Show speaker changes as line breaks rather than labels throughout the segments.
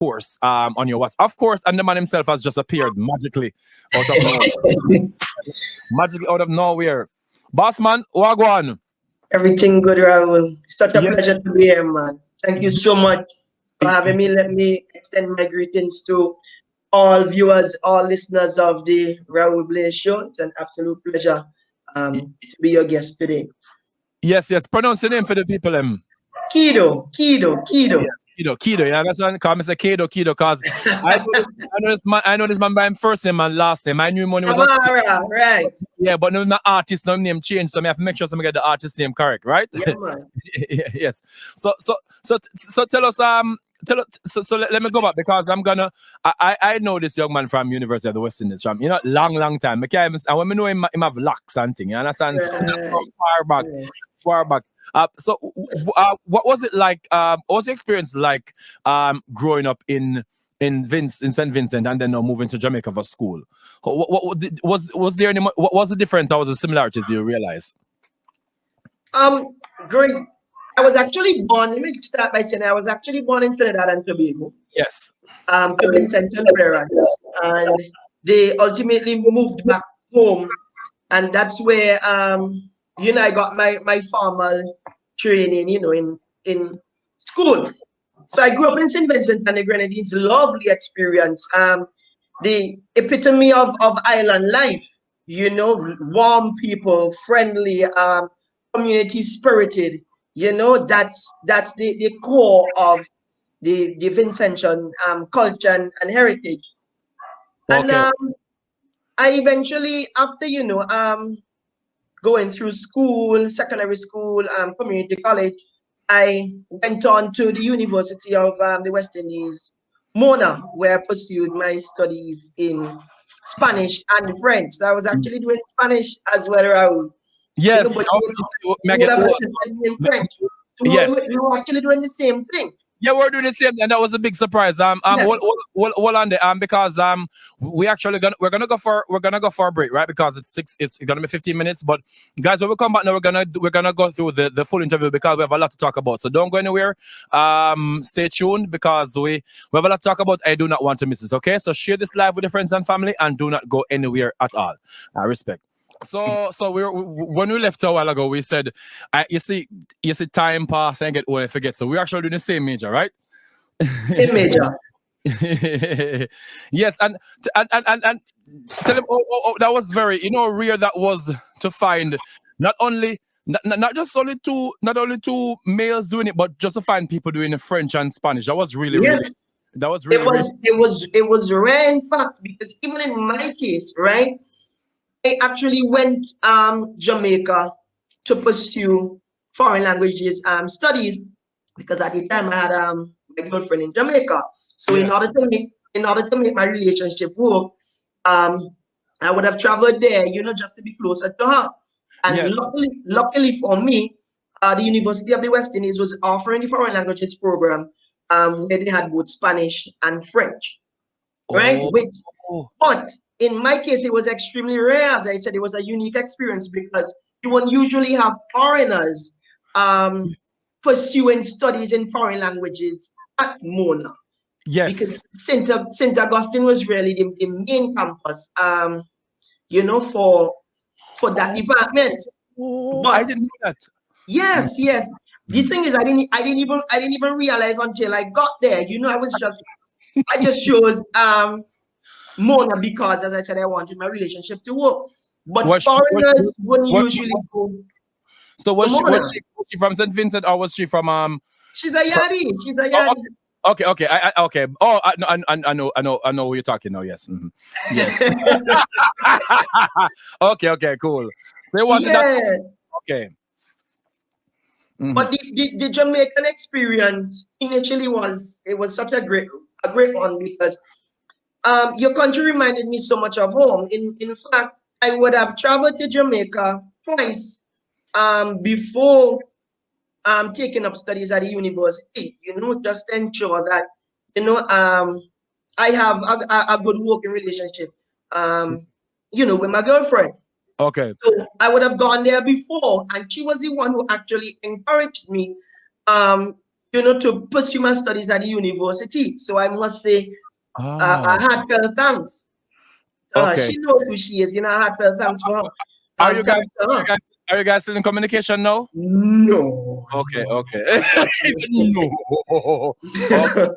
course on your WhatsApp. Of course, and the man himself has just appeared magically out of nowhere. Magically out of nowhere. Boss man, wagwan.
Everything good, Raul. Such a pleasure to be here, man. Thank you so much for having me. Let me extend my greetings to all viewers, all listeners of the Raul Blaze Show. It's an absolute pleasure to be your guest today.
Yes. Pronounce your name for the people.
Kido.
Yes, Kido. Yeah, that's why I say Kido, because I know this man by him first name and last name. I knew him when he was
right.
Yeah, but no artist, no name change, so I have to make sure I get the artist name correct, right?
Yeah, man.
Yes. So tell us so let me go back, because I know this young man from University of the West Indies from long time. I want to know him have locks and thing. You understand? So far back. So what was it like? What was the experience like growing up in St. Vincent and then moving to Jamaica for school? Was there any? What was the difference? Or was the similarities you realized?
Great. I was actually born. Let me start by saying I was actually born in Trinidad and Tobago.
Yes.
To Vincentian parents, and they ultimately moved back home, and that's where I got my formal training, in school. So I grew up in St. Vincent and the Grenadines. Lovely experience. The epitome of island life. Warm people, friendly, community spirited. That's the core of the Vincentian culture and heritage. Okay. And I eventually, after going through school, secondary school, community college, I went on to the University of the West Indies, Mona, where I pursued my studies in Spanish and French. So I was actually doing Spanish as well, Raul.
Yes.
Yes. We were actually doing the same thing.
Yeah, we're doing the same, and that was a big surprise. Hold on there, because we're gonna go for a break, right? Because it's gonna be 15 minutes. But guys, when we come back now, we're gonna go through the full interview, because we have a lot to talk about. So don't go anywhere. Stay tuned, because we have a lot to talk about. I do not want to miss this. Okay, so share this live with your friends and family, and do not go anywhere at all. Respect. So when we left a while ago, we said, you see, time pass and get old and forget. So we're actually doing the same major, right?
Same major.
Yes, and tell him, that was very, rare. That was to find not only two males doing it, but just to find people doing it French and Spanish. That was really, really. That was really.
It was rare, in fact, because even in my case, right? I actually went Jamaica to pursue foreign languages studies, because at the time I had my girlfriend in Jamaica. So in order to make my relationship work, I would have traveled there, just to be closer to her. And luckily for me, the University of the West Indies was offering the foreign languages program where they had both Spanish and French, right? But in my case, it was extremely rare. As I said, it was a unique experience, because you won't usually have foreigners pursuing studies in foreign languages at Mona.
Yes.
Because St. Augustine was really the main campus, for that department.
But I didn't know that.
Yes. The thing is, I didn't even realize until I got there. I just chose Mona, because, as I said, I wanted my relationship to work. But foreigners wouldn't usually go.
So was she from St. Vincent, or was she from
She's a Yadi. She's a Yadi.
Okay. Okay. Oh, I know who you're talking now. Yes. Mm-hmm. Yes. Okay. Cool. They wanted that. Okay. Mm-hmm.
But the Jamaican experience initially was such a great one, because your country reminded me so much of home. In fact, I would have traveled to Jamaica twice before taking up studies at the university, just to ensure that, I have a good working relationship, with my girlfriend.
Okay.
So I would have gone there before, and she was the one who actually encouraged me to pursue my studies at the university. So I must say,
Oh,
a heartfelt thanks.
okay.
She knows who she is, a heartfelt thanks for her.
Are you
Thanks
guys
to her.
are you guys still in communication now?
No,
Okay,
no,
okay. No. Okay,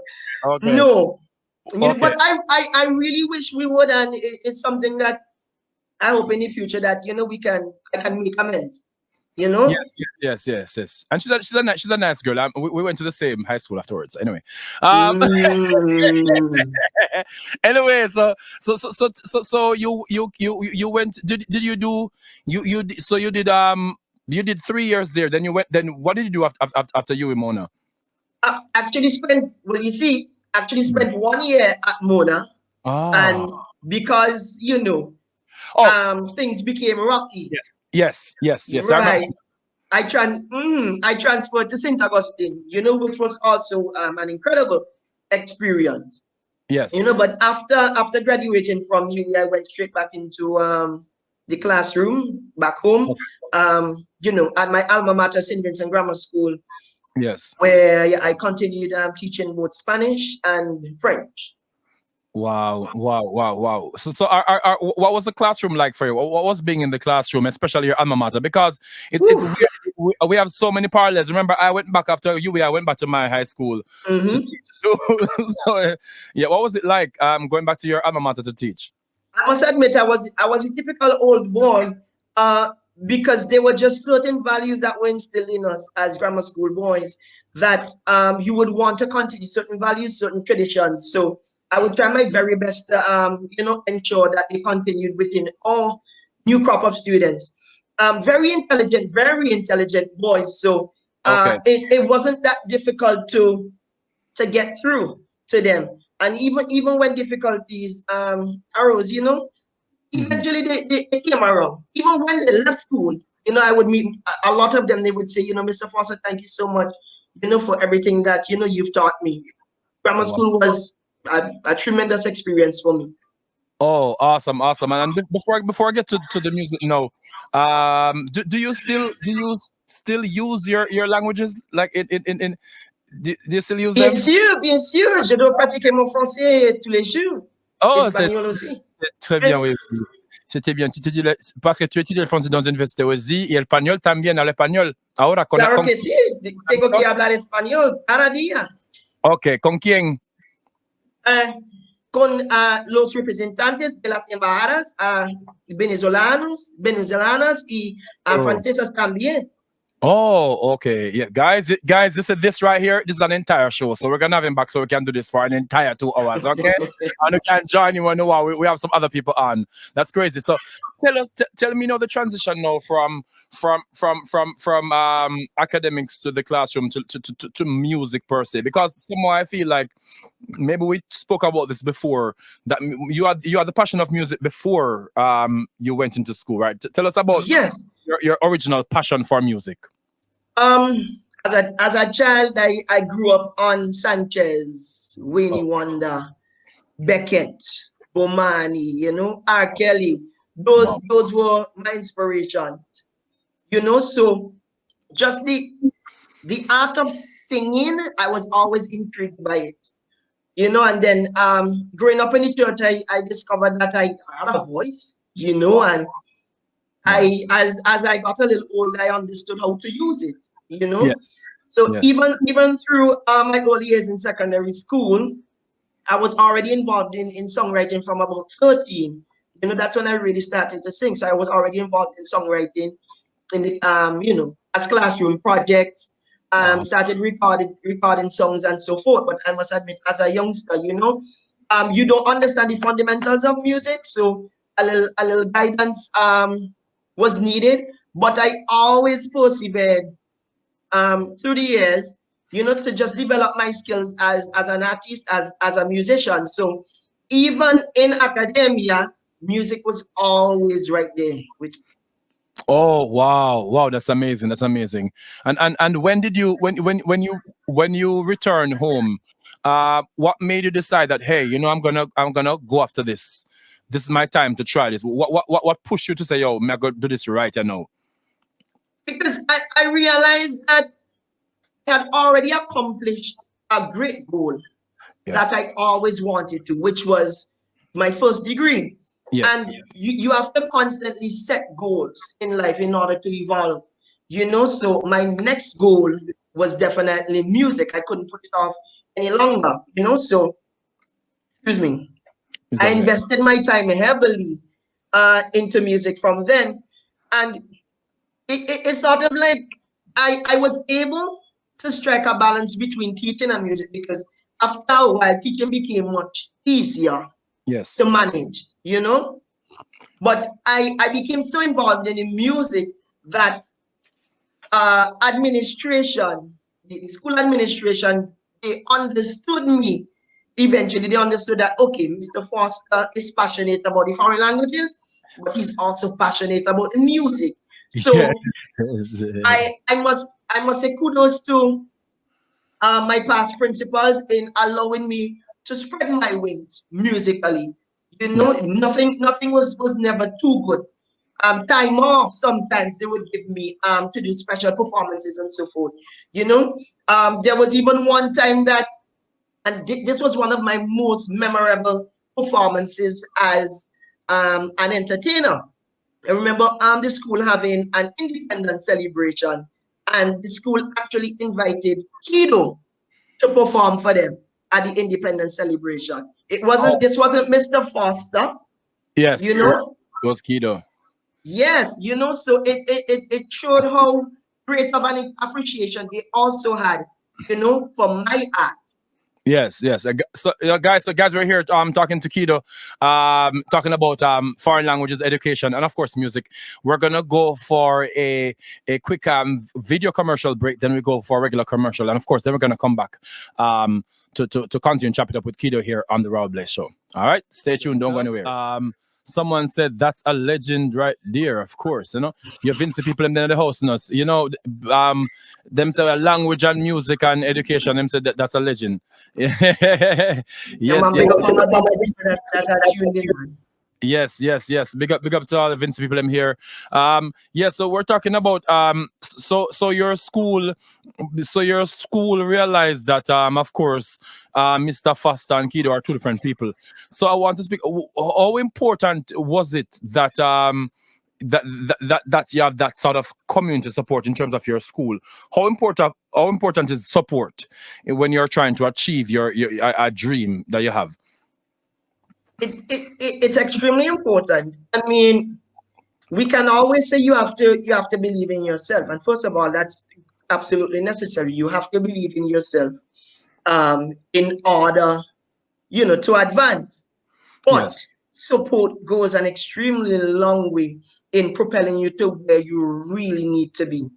okay,
no.
okay.
But I really wish we would, and it's something that I hope in the future that I can make amends. You know.
Yes. And she's a nice girl. We went to the same high school afterwards. Anyway,
Mm.
anyway, so you went. Did you do so you did 3 years there. Then you went. Then what did you do after you, Mona?
Actually spent 1 year at Mona,
Ah.
and because
Oh,
things became rocky,
yes. I remember.
right? I transferred to St. Augustine, which was also an incredible experience.
Yes.
But after graduating from uni, I went straight back into the classroom back home. At my alma mater, St. Vincent Grammar School,
Yes.
where I continued teaching both Spanish and French.
Wow. What was the classroom like for you? What was being in the classroom, especially your alma mater? Because it's
Whew.
weird. We have so many parallels. Remember, I went back after UWI. I went back to my high school to
Mhm.
teach too. So, yeah, what was it like going back to your alma mater to teach?
I must admit, I was a typical old boy, uh, because there were just certain values that were instilled in us as grammar school boys that you would want to continue certain values, certain traditions. So I would try my very best to ensure that they continued within all new crop of students. Very intelligent boys. So
Okay.
it wasn't that difficult to get through to them. And even when difficulties arose,
Mhm.
eventually they came around. Even when they left school, I would meet a lot of them. They would say, Mr. Foster, thank you so much, for everything that you've taught me. Grammar
Wow.
school was a tremendous experience for me.
Oh, awesome. And before I get to the music, do you still use your languages like in do you still use them?
Bien sûr, je dois pratiquer mon français tous les jours.
Oh,
Espagnol aussi.
c'est très bien,
Yes.
oui. C'était bien. Tu te dis parce que tu étudies le français dans une université aussi y el español también, al español. Ahora
Claro que sí, tengo que hablar español cada día.
Okay, ¿con quién?
Con los representantes de las embajadas venezolanas y
Oh.
francesas también.
Oh, okay. Yeah, guys, this right here, this is an entire show. So we're gonna have him back so we can do this for an entire 2 hours, okay? And we can join you while we have some other people on. That's crazy. So tell me the transition now from academics to the classroom to music per se. Because somehow I feel like maybe we spoke about this before, that you had the passion of music before you went into school, right? Tell us about
Yes.
your original passion for music.
Um, as a child, I grew up on Sanchez, Winnie
Oh,
Wonder, Beckett, Bomani, R. Kelly.
wow.
Those were my inspirations. So just the art of singing, I was always intrigued by it. And then growing up in the church, I discovered that I had a voice, and
Wow.
as I got a little older, I understood how to use it.
Yes.
So
Yes.
even through my early years in secondary school, I was already involved in songwriting from about 13. That's when I really started to sing. So I was already involved in songwriting in the as classroom projects,
Wow.
started recording songs and so forth. But I must admit, as a youngster, you don't understand the fundamentals of music, so a little guidance was needed. But I always persevered through the years, to just develop my skills as an artist, as a musician. So even in academia, music was always right there with.
Oh, wow, that's amazing. And when did you when you return home, what made you decide that, hey, I'm gonna go after this, this is my time to try this? What pushed you to say, yo, I'm gonna do this right?
Because I realized that had already accomplished a great goal that I always wanted to, which was my first degree.
Yes.
And you have to constantly set goals in life in order to evolve. So my next goal was definitely music. I couldn't put it off any longer, so excuse me. I invested my time heavily into music from then. And it's sort of like I was able to strike a balance between teaching and music, because after a while, teaching became much easier to manage, But I became so involved in the music that administration, the school administration, they understood me. Eventually, they understood that, okay, Mr. Foster is passionate about the foreign languages, but he's also passionate about the music. So I must say kudos to my past principals in allowing me to spread my wings musically. Nothing was never too good. Time off, sometimes they would give me to do special performances and so forth. There was even one time that, and this was one of my most memorable performances as an entertainer. I remember the school having an independence celebration, and the school actually invited Kido to perform for them at the independence celebration. This wasn't Mr. Foster.
Yes. It was Kido.
Yes, so it showed how great of an appreciation they also had, for my art.
Yes. So guys, we're here talking to Kido, talking about foreign languages education and of course music. We're gonna go for a quick video commercial break, then we go for a regular commercial, and of course then we're gonna come back to continue and chop it up with Kido here on the Raw Blaze Show. All right, stay tuned, don't go anywhere. Someone said that's a legend right there, of course. You have Vince people in the house, them say language and music and education, them said that's a legend. Yes. Big up to all the Vince people here. So we're talking about so your school realized that of course Mr. Foster and Kido are two different people. So I want to speak, how important was it that that you have that sort of community support in terms of your school? How important is support when you're trying to achieve your a dream that you have?
It's extremely important. I mean, we can always say you have to believe in yourself, and first of all, that's absolutely necessary. You have to believe in yourself in order, to advance. But support goes an extremely long way in propelling you to where you really need to be.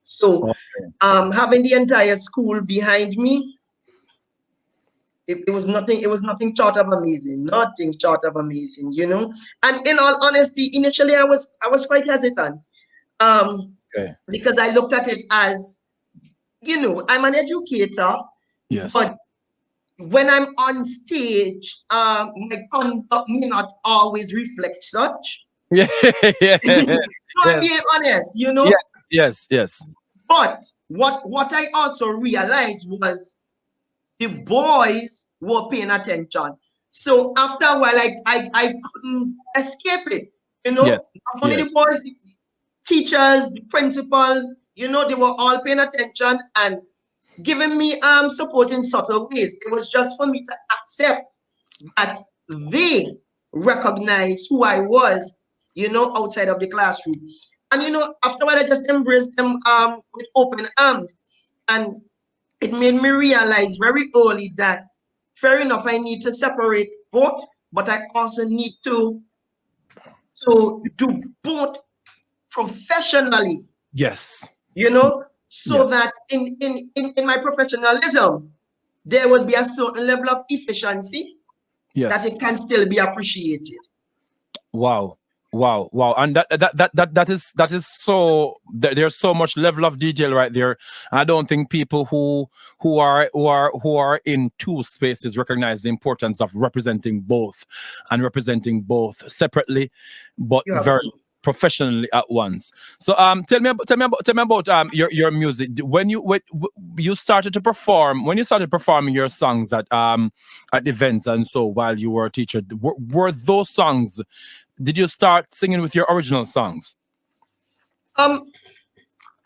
So, having the entire school behind me, it was nothing short of amazing, And in all honesty, initially I was quite hesitant, because I looked at it as, I'm an educator, but when I'm on stage, my conduct may not always reflect such. I'm being honest,
Yes.
But what I also realized was the boys were paying attention. So after a while, I couldn't escape it. Not only the boys, the teachers, the principal, they were all paying attention and giving me support in subtle ways. It was just for me to accept that they recognize who I was, outside of the classroom. And after a while, I just embraced them with open arms. And it made me realize very early that, fair enough, I need to separate both, but I also need to do both professionally.
Yes.
So that in my professionalism, there would be a certain level of efficiency that it can still be appreciated.
Wow. And that is so, there's so much level of detail right there. I don't think people who are in two spaces recognize the importance of representing both separately, but professionally at once. So tell me about your music. When you started to perform, when you started performing your songs at events and so while you were a teacher, were those songs, did you start singing with your original songs?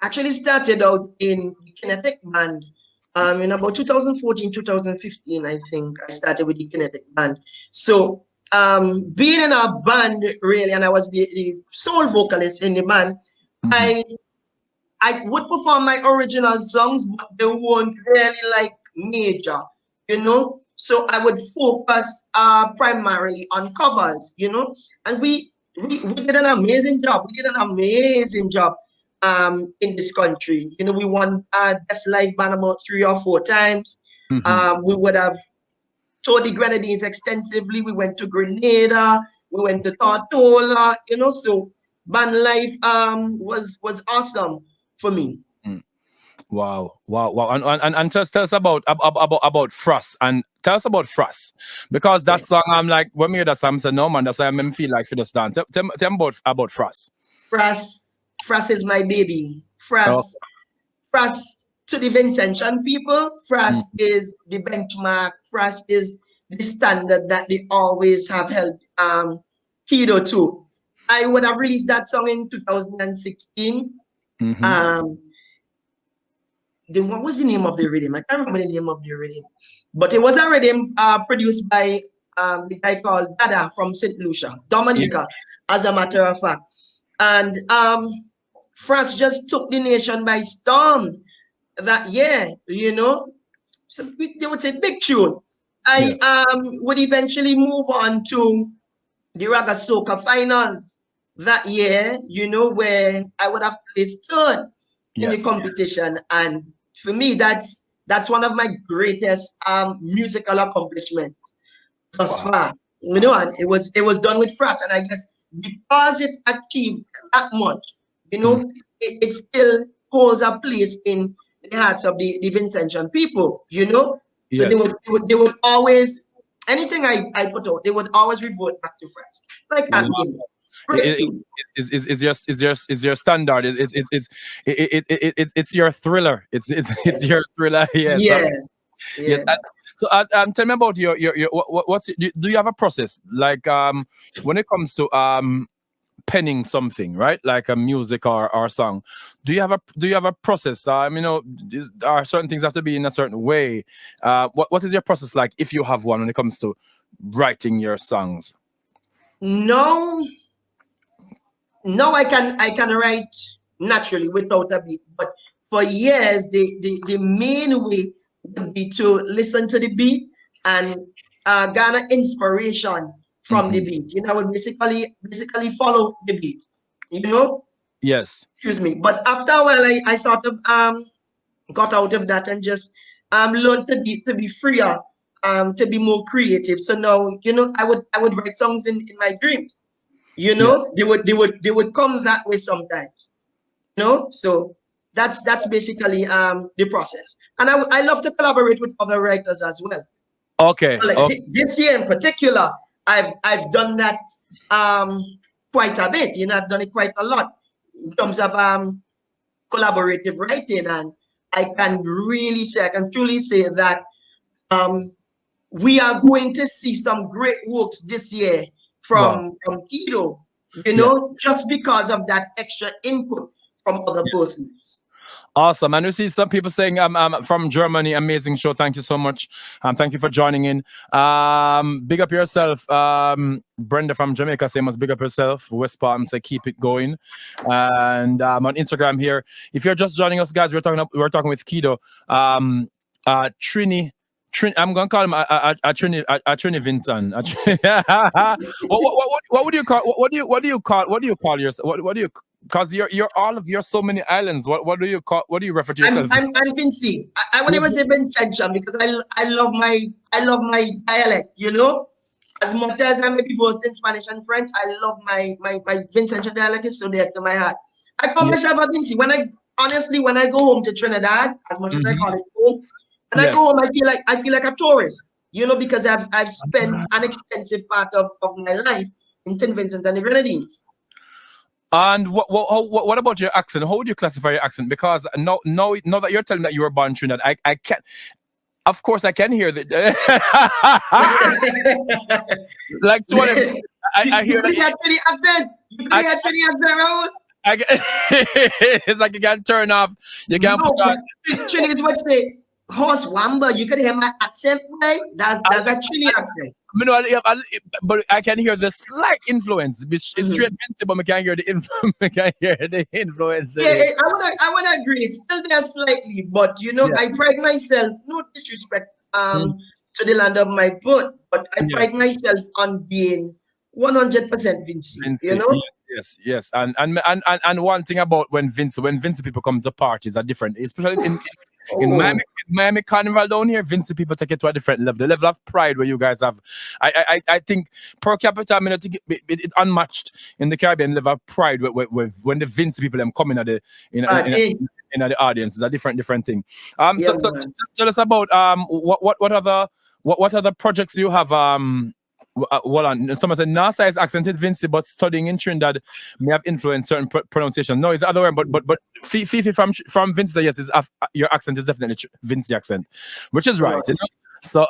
Actually started out in the Kinetic Band. In about 2014, 2015, I think I started with the Kinetic Band. So being in a band really, and I was the sole vocalist in the band, I would perform my original songs, but they weren't really like major, you know. So I would focus primarily on covers, you know, and we did an amazing job. We did an amazing job in this country. You know, we won Best Live Band about 3 or 4 times. We would have toured the Grenadines extensively. We went to Grenada, we went to Tortola, you know, so band life was awesome for me.
Wow. And just tell us about Frost, and tell us about Frost, because that song, I'm like, when we hear that song, I said, no man, that's why I make me feel like for the dance. Tell me about Frost.
Frost is my baby. Frost to the Vincentian people, Frost is the benchmark. Frost is the standard that they always have held Kido to. I would have released that song in 2016. What was the name of the rhythm? I can't remember the name of the rhythm, but it was a rhythm produced by the guy called Dada from St. Lucia, Dominica, as a matter of fact. And Frost just took the nation by storm that year, you know. So they would say big tune. I would eventually move on to the Raga Soca finals that year, you know, where I would have placed third in the competition. And for me, that's one of my greatest musical accomplishments thus far. You know, and it was done with Frost, and I guess because it achieved that much, you know, it still holds a place in the hearts of the Vincentian people, you know. So they would always, anything I put out, they would always revert back to Frost. Like that.
It's your standard. It's your thriller. It's your thriller. Yes. Yes. So tell me about your what's do you have a process like when it comes to penning something, right? Like a music or song. Do you have a process? You know, are certain things have to be in a certain way? What is your process like, if you have one, when it comes to writing your songs?
No, I can write naturally without a beat. But for years, the main way would be to listen to the beat and garner inspiration from the beat. You know, I would basically follow the beat. You know.
Yes.
Excuse me. But after a while, I sort of got out of that and just learned to be freer, to be more creative. So now, you know, I would write songs in my dreams. You know, they would come that way sometimes. You know, so that's basically the process. And I love to collaborate with other writers as well.
Okay.
So like this year in particular, I've done that quite a bit. You know, I've done it quite a lot in terms of collaborative writing, and I can truly say that we are going to see some great works this year from Kido, you know, just because of that extra input from other persons.
Awesome. And we see some people saying from Germany, amazing show. Thank you so much. Thank you for joining in. Big up yourself. Brenda from Jamaica say must big up yourself. West Palm say keep it going. And on Instagram here, if you're just joining us, guys, we're talking with Kido. Trini, I'm gonna call him a Trini Vincent. What would you call yourself? What do you? Because you're so many islands. What do you refer to yourself?
I'm Vinci. I would never say Vincentian because I love my dialect, you know. As much as I may be versed in Spanish and French, I love my Vincentian dialect is so dear to my heart. I call myself a Vinci. When I go home to Trinidad, as much as I call it home, when I go home, I feel like a tourist, you know, because I've spent an extensive part of my life in St. Vincent and the Grenadines.
And what about your accent? How would you classify your accent? Because now that you're telling me that you were born in Trinidad, I can't. Of course, I can hear that. Like 20. I hear that.
You can't hear the accent. You can't hear the accent, Raul.
It's like you can turn off. You can put on.
Trinidad would say, horse wamba. You can hear my accent, right? That's a Trinidad accent.
But I can hear the slight influence. It's straight Vinci, but I can't hear the influence. I can't hear the influence.
Yeah, I wanna agree. It's still there slightly, but you know, I pride myself. No disrespect to the land of my birth, but I pride myself on being 100% Vinci. You know.
Yes. And one thing about when Vinci people come to parties are different, especially in Miami Carnival down here. Vinci people take it to a different level. The level of pride where you guys have, I think per capita, I mean, I think it unmatched in the Caribbean level of pride with when the Vinci people them coming at the in the audience is a different thing. So tell us about what other projects you have. Someone said NASA is accented Vinci, but studying in Trinidad may have influenced certain pronunciation. No, it's the other way. But Fifi from Vinci said yes, your accent is definitely Vinci accent, which is right. You know? So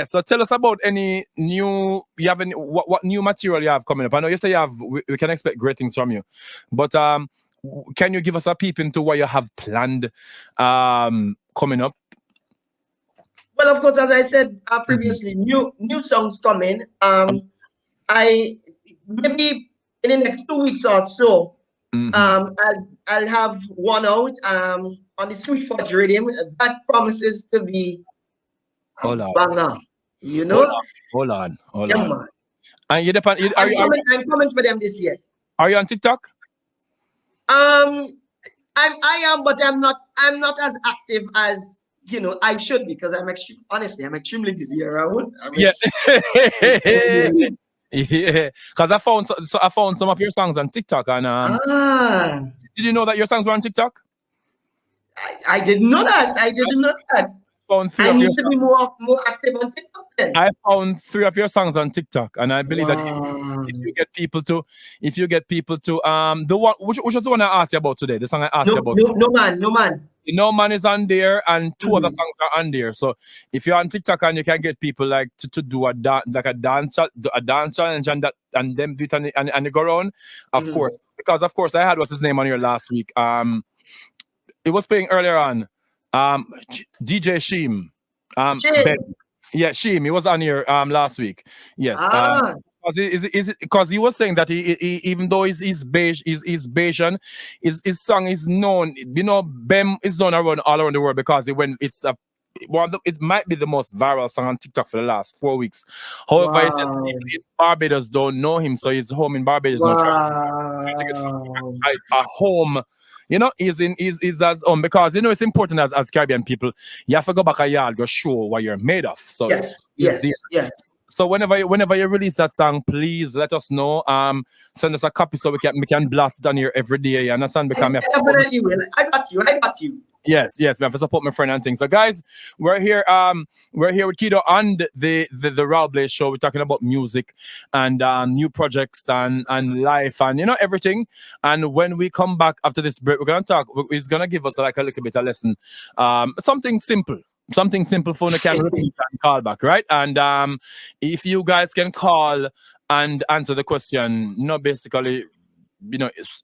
So tell us about any new. You have any what new material you have coming up? I know you say you have. We can expect great things from you, but can you give us a peep into what you have planned coming up?
Well, of course, as I said previously, new songs coming. I maybe in the next 2 weeks or so, I'll have one out on the Sweet Forge Radio that promises to be a banger. You know.
Hold on.
Man.
And
I'm coming for them this year.
Are you on TikTok?
I am, but I'm not as active as I should, because I'm extremely busy around.
Yes. Yeah. Because I found some of your songs on TikTok, and did you know that your songs were on TikTok?
I didn't know that. I need to be more active on TikTok then.
I found 3 of your songs on TikTok, and I believe that if you get people to the one which was the one I asked you about today, the song I asked you about.
No man.
No Man is on there, and 2 other songs are on there. So if you're on TikTok and you can get people like to do a dance challenge and them do it and they go around, of course, because of course I had what's his name on here last week. It was playing earlier on. DJ Sheem. Sheem. He was on here last week. Yes. Because he was saying that he even though he's Bayesian, his song is known. Bem is known all around the world because it might be the most viral song on TikTok for the last 4 weeks. However, he said people in Barbados don't know him, so he's home in Barbados. Trying to get a home. Is as because it's important as Caribbean people. You have to go back a yard, go show what you're made of. So
yes.
So whenever you release that song, please let us know. Send us a copy so we can blast it on here every day. You understand?
I definitely will. I got you.
Yes, man, for support my friend and things. So guys, we're here with Kido on the Raw Blaze show. We're talking about music and new projects and life and everything. And when we come back after this break, we're gonna talk. He's gonna give us like a little bit of lesson. Something simple for the camera and call back, right? And if you guys can call and answer the question, basically,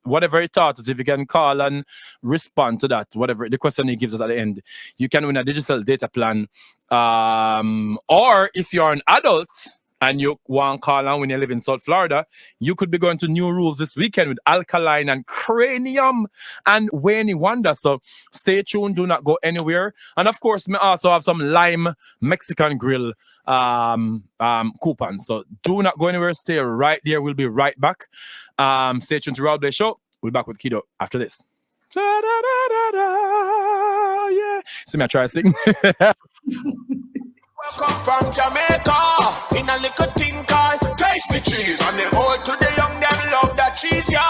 whatever he taught us, if you can call and respond to that, whatever the question he gives us at the end, you can win a digital data plan. Or if you're an adult and you want to call and when you live in South Florida, you could be going to New Rules this weekend with Alkaline and Cranium and Wayne Wonder. So stay tuned, do not go anywhere. And of course, we also have some Lime Mexican Grill coupon. So do not go anywhere, stay right there. We'll be right back. Stay tuned to Raw Blaze Show. We'll be back with Kido after this. Da, da, da, da, da, yeah. See me, I try to sing.
Welcome from Jamaica, in a little tin called Tasty Cheese. And the old to the young, them love that cheese, yeah.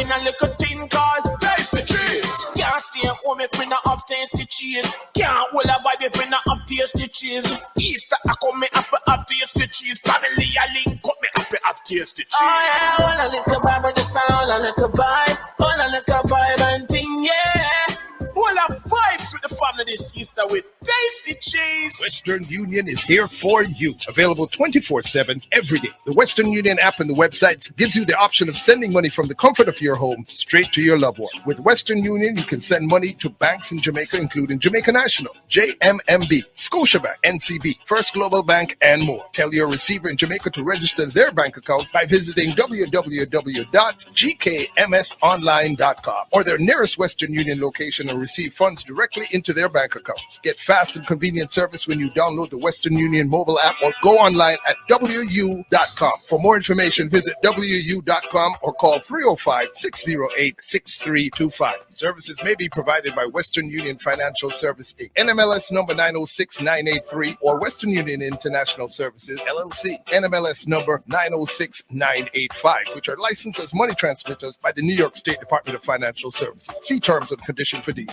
In a little tin called Tasty Cheese. Can't stay home if we not have tasty cheese. Can't hold a vibe if we not have tasty cheese. Easter I come, me have to have tasty cheese. Family I link up, me have to have taste the cheese. Oh yeah, wanna lick the vibe of the sound, wanna lick the vibe, wanna lick the vibe and thing, yeah. All our vibes with the family this Easter with tasty cheese.
Western Union is here for you. Available 24/7 every day. The Western Union app and the website gives you the option of sending money from the comfort of your home straight to your loved one. With Western Union, you can send money to banks in Jamaica, including Jamaica National, JMMB, Scotiabank, NCB, First Global Bank, and more. Tell your receiver in Jamaica to register their bank account by visiting www.gkmsonline.com or their nearest Western Union location and receive funds directly into their bank accounts. Get fast and convenient service when you download the Western Union mobile app or go online at wu.com. For more information, visit wu.com or call 305-608-6325. Services may be provided by Western Union Financial Service Inc., NMLS number 906983, or Western Union International Services LLC, NMLS number 906985, which are licensed as money transmitters by the New York State Department of Financial Services. See terms and conditions for details.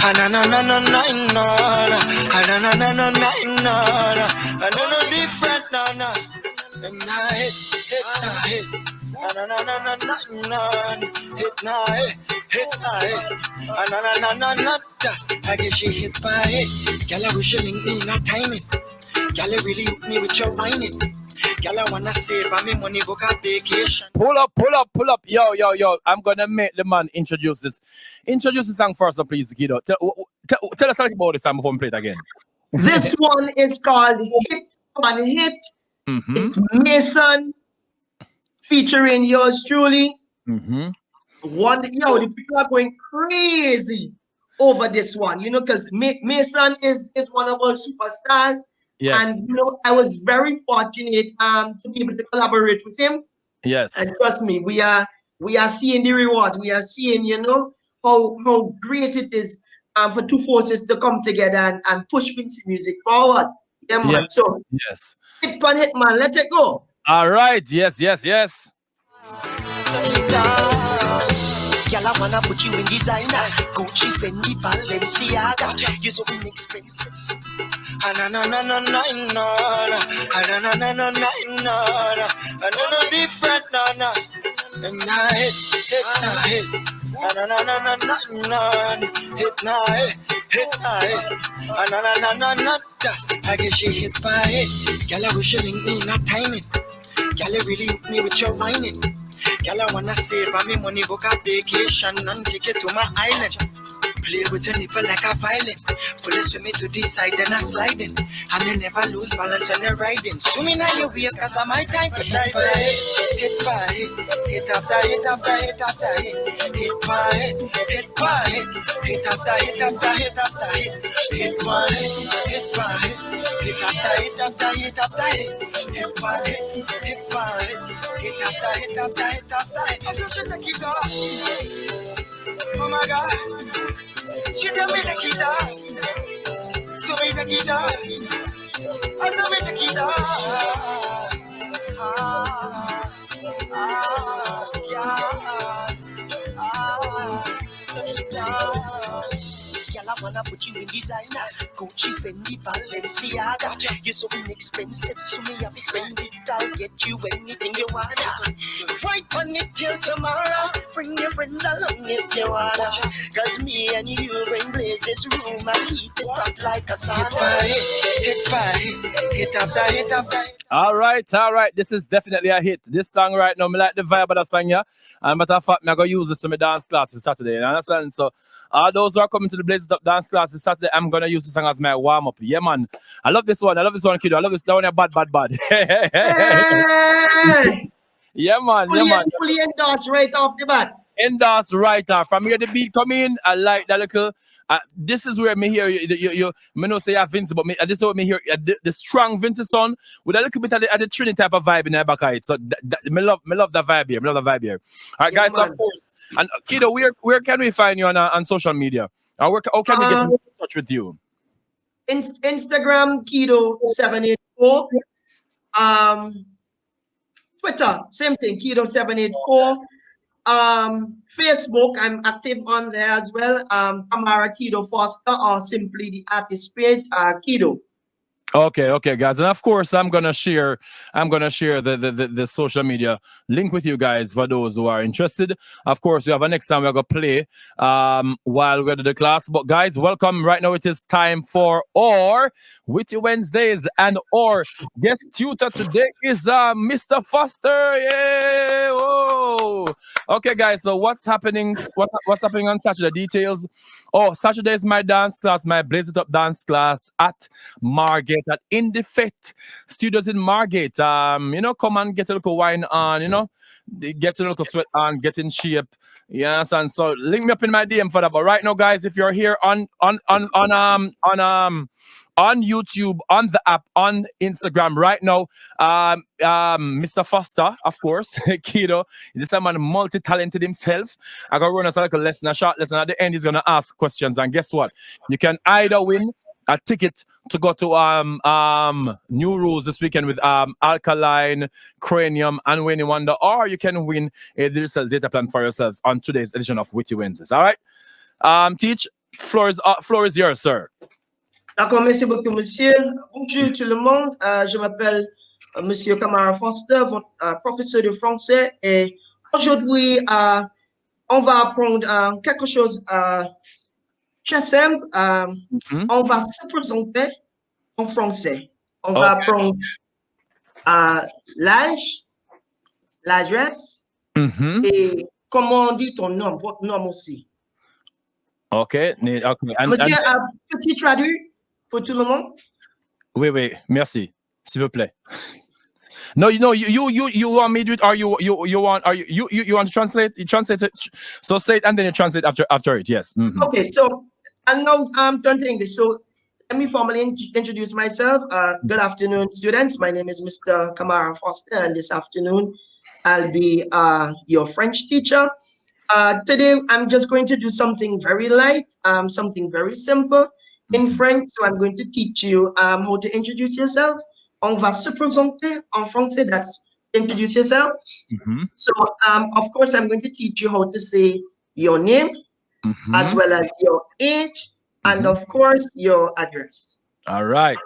I guess she hit by it. Girl, I wish you link me in a timing. Girl, you really hook me with your whining. Girl, I wanna save me money, book a vacation.
Pull up. Yo. I'm gonna make the man introduce this. Introduce the song first, please, Kiddo. Tell us a little about this song before we play it again.
This one is called Hit on Hit.
Mm-hmm.
It's Mason featuring yours truly.
Mm-hmm.
The people are going crazy over this one, because Mason is one of our superstars.
Yes.
And I was very fortunate to be able to collaborate with him.
Yes.
And trust me, we are seeing the rewards. We are seeing, how great it is for two forces to come together and push Vincy music forward. Yeah, man.
Yes.
So hit on hit, man. Let it go.
All right. Yes.
Girl, I wanna put you in designer. Gucci, Fendi, Balenciaga. You're so inexpensive. Different, I guess she hit by it. Girl, I wish you link me in a timing. Girl, you really hook me with your whining. Girl, I wanna save me money, book a vacation and take it to my island. Play with your nipple like a violin. Pull it with me to this side, then I sliding. And you never lose balance when you're riding. Swimming on your wave, cause I'm my time for hit by hit by hit after hit after hit after hit. Hit by hit by hit after hit after hit after hit. Hit by hit by hit after hit after hit after hit. Hit by hit by hit after hit after hit after hit. So she take it off. Oh my God. She tell me the guitar, so me the guitar, and so me the guitar. Girl, I wanna put you in designer. Gucci, Fendi, Balenciaga. You're so inexpensive, so me have to spend it. I'll get you anything you wanna. Right on it till tomorrow. Bring your friends along if you wanna. Cause me and you bring blaze this room and heat it up like a sauna. Hit by hit after hit after hit.
All right. This is definitely a hit. This song right now, me like the vibe of the song, yeah. And matter of fact, I'm going to use this for my dance class this Saturday. You understand? So, all those who are coming to the Blazes Up dance class this Saturday, I'm going to use this song as my warm-up. Yeah, man. I love this one, kiddo. I love this. That one, bad.
Hey!
Yeah, man.
Fully endorse right off the bat.
Endorse right off. From here, the beat come in. I like that little. This is where me hear you me no say Vince, but this is what me hear the strong Vince sound with a little bit of the Trini type of vibe in the back of it. So me love that vibe here. All right, guys. So of course, and Kiddo, where can we find you on social media? Or how can we get in touch with you?
Instagram Kiddo784. Twitter, same thing, Kiddo784. Facebook, I'm active on there as well. Tamara Kiddo Foster, or simply the artist page, Kiddo.
Okay, guys, and of course, I'm gonna share the social media link with you guys for those who are interested. Of course, we have a next time we're gonna play while we're at the class. But guys, welcome. Right now, it is time for our Witty Wednesdays, and our guest tutor today is Mr. Foster. Yay! Whoa! Okay, guys. So what's happening? What's happening on Saturday? Details. Oh, Saturday is my dance class, my Blaze It Up dance class at Margate, at Indie Fit Studios in Margate. Come and get a little wine on, get a little sweat on, get in shape. Yes, and so link me up in my DM for that. But right now, guys, if you're here on YouTube, on the app, on Instagram right now, Mr. Foster, of course, Kido, this man multi-talented himself. I got run us like a short lesson. At the end, he's gonna ask questions, and guess what? You can either win a ticket to go to New Rules this weekend with Alkaline, Cranium, and Winnie Wonder, or you can win a digital data plan for yourselves on today's edition of Witty Wednesdays. All right, Teach, floor is yours, sir.
D'accord, merci beaucoup, monsieur. Bonjour tout le monde. Je m'appelle monsieur Kamara Foster, professeur de français. Et aujourd'hui, on va apprendre quelque chose très simple. On va se présenter en français. On va apprendre l'âge, l'adresse et comment on dit ton nom, votre nom aussi.
Ok.
Monsieur, petit traduit pour tout le monde.
Oui, merci, s'il vous plaît. No, you want me to do it, or you want to translate? You translate it. So say it and then you translate after it. Yes.
Okay, so I know I'm done to English. So let me formally introduce myself. Good afternoon, students. My name is Mr. Kamara Foster, and this afternoon I'll be your French teacher. Today I'm just going to do something very light, something very simple in French. So I'm going to teach you how to introduce yourself. On va se présenter en français. That's introduce yourself. So of course I'm going to teach you how to say your name, as well as your age, and of course your address.
All right,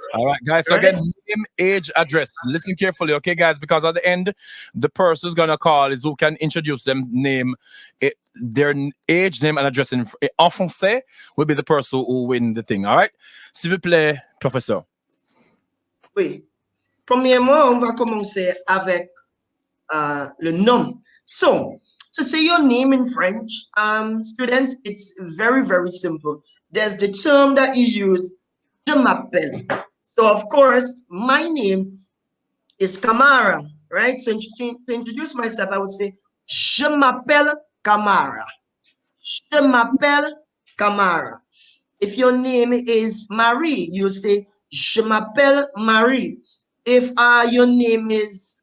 guys. So again, name, age, address. Listen carefully, okay, guys, because at the end, the person who's gonna call is who can introduce them, name, their age, name, and address en français will be the person who win the thing. All right, s'il vous plaît, professeur.
Oui. Premièrement, on va commencer avec le nom. So, to say your name in French, students, it's very, very simple. There's the term that you use, je m'appelle. So, of course, my name is Kamara, right? So, to introduce myself, I would say, je m'appelle Kamara. Je m'appelle Kamara. If your name is Marie, you say, je m'appelle Marie. If your name is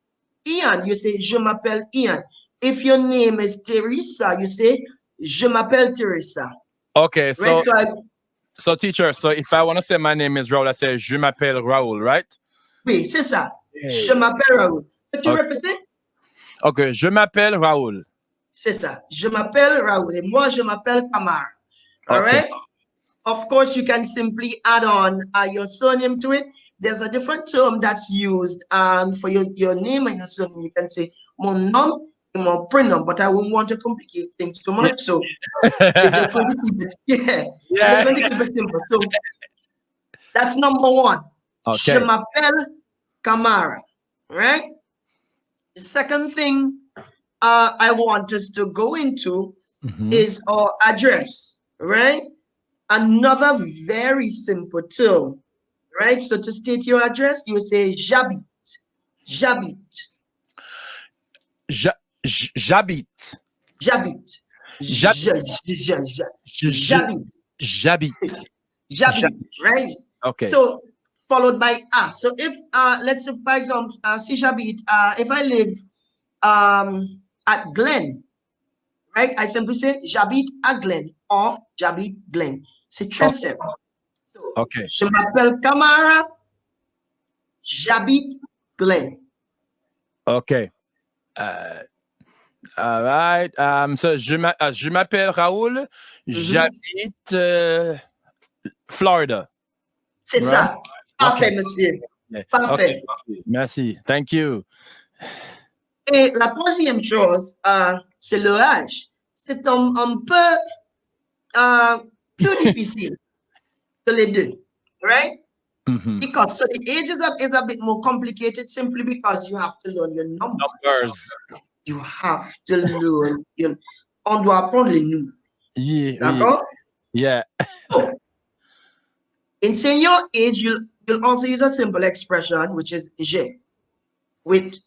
Ian, you say, je m'appelle Ian. If your name is Teresa, you say, je m'appelle Teresa.
Okay, so,
right?
so teacher, so if I want to say my name is Raoul, I say, je m'appelle Raoul, right?
Oui, c'est ça. Je m'appelle Raoul. Peux-tu répéter?
Okay, je m'appelle Raoul.
C'est ça. Je m'appelle Raoul. Et moi, je m'appelle Kamara. All right? Of course, you can simply add on your surname to it. There's a different term that's used for your name and your surname. You can say mon nom and mon prénom, but I wouldn't want to complicate things too much. So we're just going to keep it, just going to keep it simple. So that's number one.
Okay.
Je m'appelle Kamara, right? The second thing I want us to go into is our address, right? Another very simple term, right? So to state your address, you say j'habite. J'habite.
J'habite.
J'habite.
J'habite.
J'habite, right?
Okay.
So followed by a. So if let's say, for example, si j'habite, if I live at Glen, right? I simply say j'habite à Glen or j'habite Glen. C'est très simple. So,
okay.
Je m'appelle Kamara. J'habite Glen.
Okay. All right. So je m'appelle Raoul. J'habite Florida.
C'est ça. Parfait, monsieur.
Yeah.
Parfait.
Okay. Merci. Thank you.
Et la troisième chose, c'est le âge. C'est un peu plus difficile que les deux, right? Because so the age is a bit more complicated simply because you have to learn your numbers. You have to learn. On doit apprendre les numéros.
Yeah.
D'accord?
Yeah.
So, in saying your age, you'll also use a simple expression, which is je, with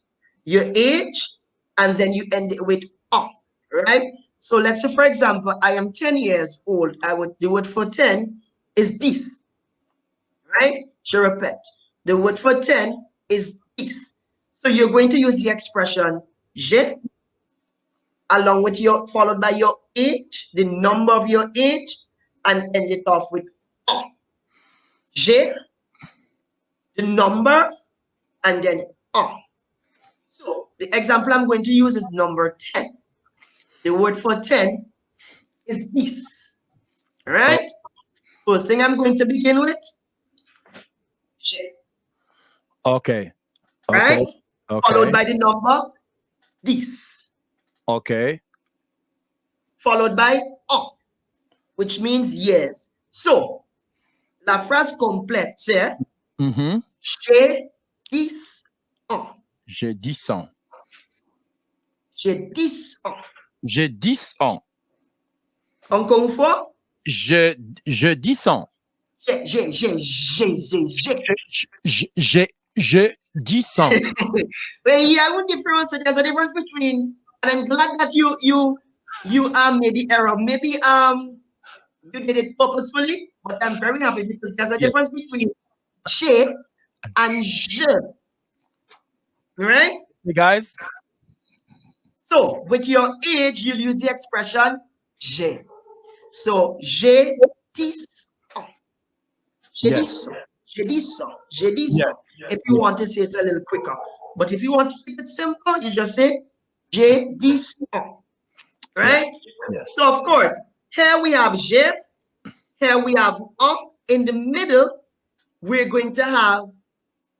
your age, and then you end it with on, right? So let's say, for example, I am 10 years old. The word for 10 is this, right? Je répète. The word for 10 is this. So you're going to use the expression je, along with followed by your age, the number of your age, and end it off with on. Je, the number, and then on. So the example I'm going to use is number 10. The word for 10 is this. All right? First thing I'm going to begin with, je.
Okay.
Right? Followed by the number, this.
Okay.
Followed by on, which means years. So, la phrase complète, c'est j'ai 10 ans.
J'ai 10 ans.
J'ai 10 ans.
J'ai 10 ans.
Encore une fois?
J'ai 10 ans.
J'ai
10 ans.
Well, yeah, one difference. There's a difference between, and I'm glad that you made the error. Maybe you did it purposefully, but I'm very happy because there's a difference between je and je. Right?
Hey guys.
So with your age, you'll use the expression je. So j'ai 10 ans. J'ai 10 ans. J'ai 10 ans. J'ai 10 ans. If you want to say it a little quicker. But if you want to keep it simple, you just say j'ai 10 ans. Right?
Yes.
So of course, here we have je, here we have on. In the middle, we're going to have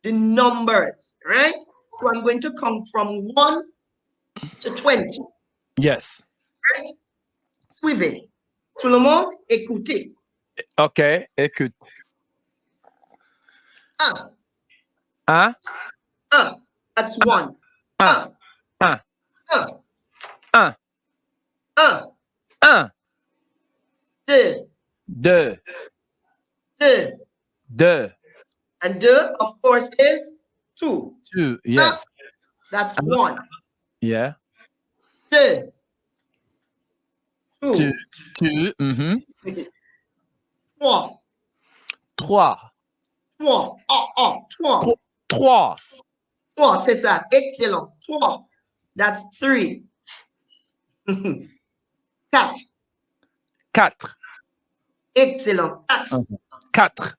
the numbers, right? So I'm going to count from 1 to 20.
Yes.
Right? Suivez. Tout le monde, écoutez.
Okay, écoute.
1.
1.
1. That's 1. 1.
1.
1.
1.
1.
1.
2.
2.
2.
2.
And 2, of course, is 2.
2. Yes.
That's 1.
Yeah.
2.
2. 2.
3.
3.
3. 3.
3.
3, c'est ça. Excellent. 3. That's 3. 4.
4.
Excellent. 4.
4.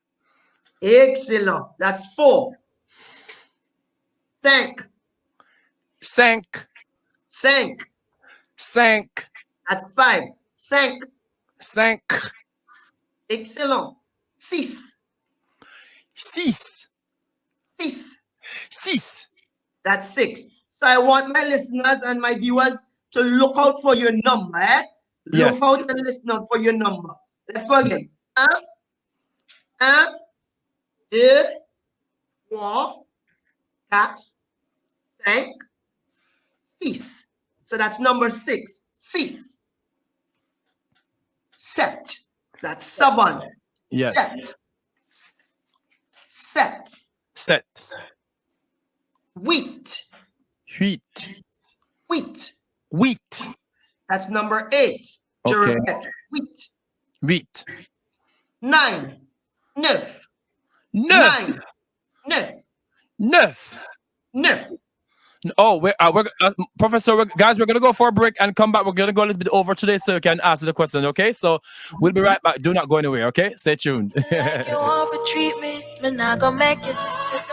Excellent. That's 4. 5.
5.
5.
5.
That's 5. 5.
5.
Excellent. 6.
6.
6.
6.
That's 6. So I want my listeners and my viewers to look out for your number. Look out and listen out for your number. Let's go again. 1, 2, 3, 4, 5, 6. So that's number 6. 6. 7. That's 7.
Yes.
7.
7.
8.
8.
8.
8.
That's number 8.
Okay.
8.
8.
9. 9.
9.
9.
9.
9.
Oh, we're Professor, guys, we're going to go for a break and come back. We're going to go a little bit over today so you can answer the question, okay? So we'll be right back. Do not go anywhere, okay? Stay tuned.
Like you want for treatment, man, I gonna make you take it.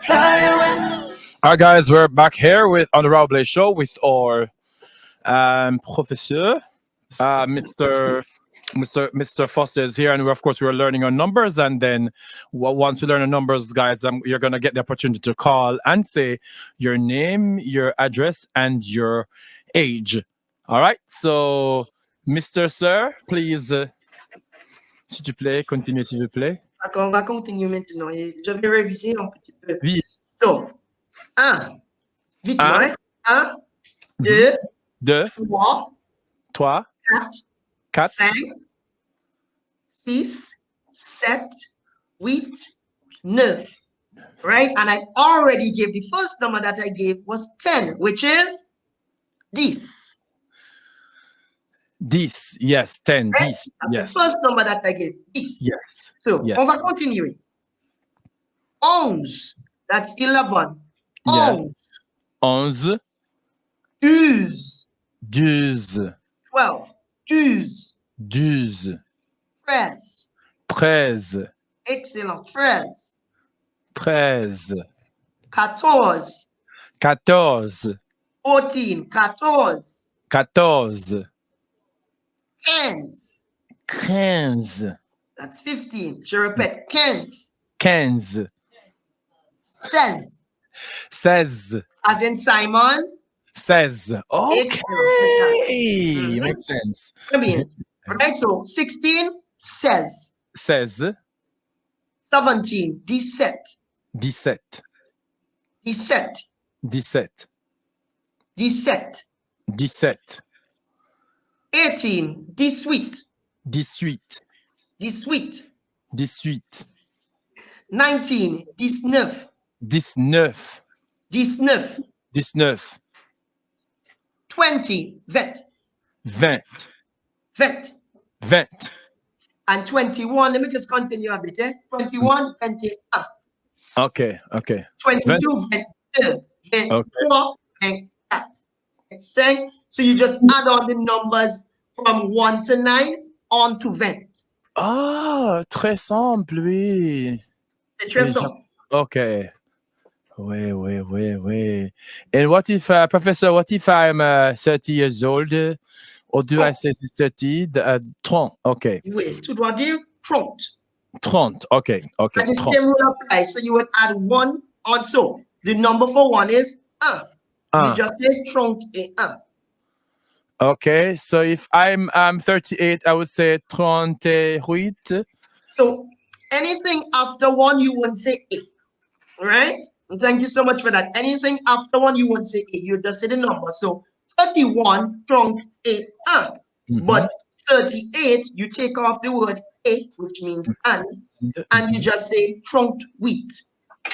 Fly away.
All right, guys, we're back here on the Raw Blaze Show with our Professor, Mr. Mr. Foster is here, and of course we're learning our numbers. And then once we learn the numbers, guys, you're gonna get the opportunity to call and say your name, your address, and your age. All right. So, Mr. Sir, please, s'il te plaît, continue, s'il vous plaît.
D'accord, on va continuer maintenant. Et je vais réviser un petit peu.
Oui.
So, 1. Vite, hein? 1, 2,
2,
3,
3,
4,
4,
5, 6, 7, 8, 9. Right? And I already gave the first number that I gave was 10, which is this.
This, yes, 10,
Right?
this,
That's
yes.
the first number that I gave, this.
Yes.
So,
Yes.
on va continuer. 11, that's 11.
Yes.
11,
11,
12,
12,
12,
12,
13.
13,
Excellent. 13,
13,
14,
14,
14, 14,
14,
15.
15,
That's 15. Je répète, 15.
15,
16.
16,
As in Simon.
16. Okay.
Mhm.
Makes sense.
Très bien. Right, so 16, 16.
16,
17, 17.
17,
17,
17,
17.
17,
18, 18.
18,
18.
18,
19, 19.
19,
19.
19,
20, 20.
20,
20.
20.
And 21, let me just continue a bit. 21, 21.
Okay, okay.
22, 22, 24,
Okay.
25. So you just add on the numbers from 1 to 9 on to 20.
Ah, très simple, oui.
C'est très simple.
Okay. Wait. And what if, Professor, what if I'm 30 years old? Or do I say it's 30? 30, okay.
Oui, tu dois dire 30.
30, okay.
And the
30.
same rule applies. So you would add 1 on. So the number for 1 is 1. You just say 31.
Okay, so if I'm 38, I would say 38.
So anything after 1, you won't say 8. Right? And thank you so much for that. Anything after 1, you won't say 8. You just say the number. So 31, 38. But 38, you take off the word 8, which means and you just say 38.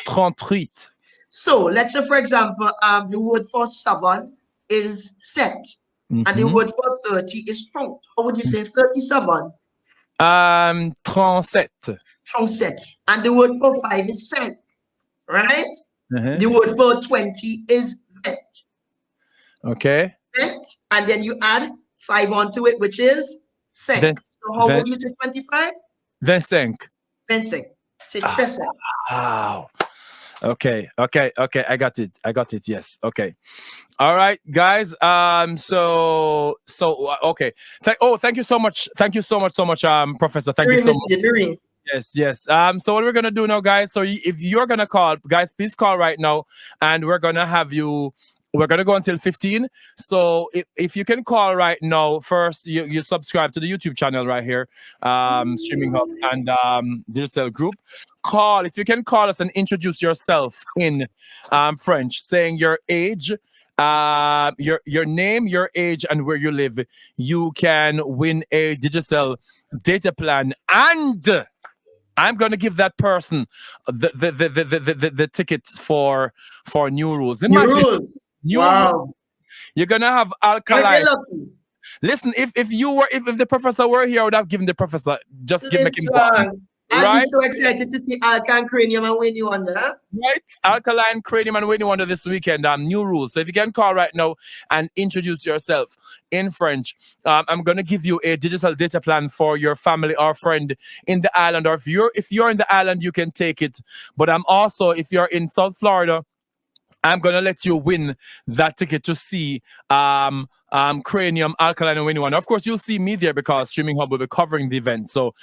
38.
So let's say, for example, the word for 7 is set. And the word for 30 is 30. How would you say 37?
37.
37. And the word for 5 is 7. Right? The word for 20 is 20.
Okay.
20. And then you add 5 onto it, which is 5. So how would you say 25?
25.
25. C'est très simple.
Wow. Okay. I got it. Yes. Okay. All right, guys. So okay. Thank you so much. Thank you so much, Professor. Thank you so much. Yes. So what we're gonna do now, guys? So if you're gonna call, guys, please call right now, and we're gonna have you. We're gonna go until 15. So if you can call right now, first you subscribe to the YouTube channel right here, Streaminn Hub and Digital Group. Call if you can call us and introduce yourself in French, saying your age, your name, your age, and where you live. You can win a digital data plan, and I'm gonna give that person the ticket for New Rules. Imagine New Rules. You're gonna have Alkaline. Listen, if the professor were here, I would have given the professor just give him one.
I'm so excited to see Alkaline Cranium and Winnie Wonder.
Right? Alkaline Cranium and Winnie Wonder this weekend. New Rules. So if you can call right now and introduce yourself in French, I'm gonna give you a digital data plan for your family or friend in the island. Or if you're in the island, you can take it. But I'm also, if you're in South Florida, I'm gonna let you win that ticket to see Cranium, Alkaline, and Winnie One. Of course, you'll see me there because Streaminn Hub will be covering the event. So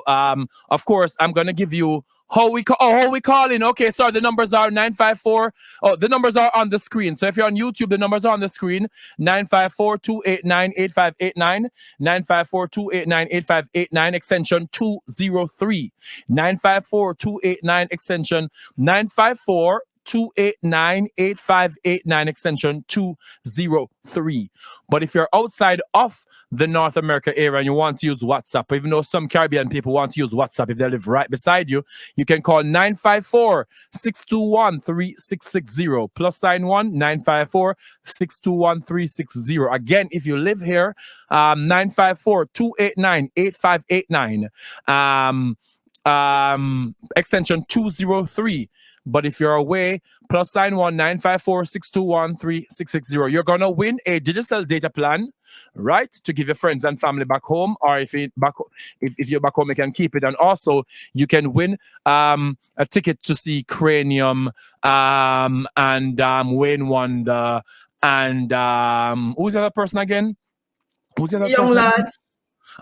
of course, I'm gonna give you how we call in. Okay, sorry, the numbers are 954. Oh, the numbers are on the screen. So if you're on YouTube, the numbers are on the screen. 954-289-8589, 954-289-8589, extension 203. 954-289, extension 954. 289-8589, extension 203. But if you're outside of the North America area and you want to use WhatsApp, even though some Caribbean people want to use WhatsApp if they live right beside you, you can call 954-621-3660 +1 954-621-3660. Again, if you live here, 954-289-8589, extension 203. But if you're away, +1 954-621-3660. You're gonna win a digital data plan, right? To give your friends and family back home, or if you're back home, you can keep it. And also, you can win a ticket to see Cranium and Wayne Wonder and who's the other person again? Who's the other
Young
person?
lad.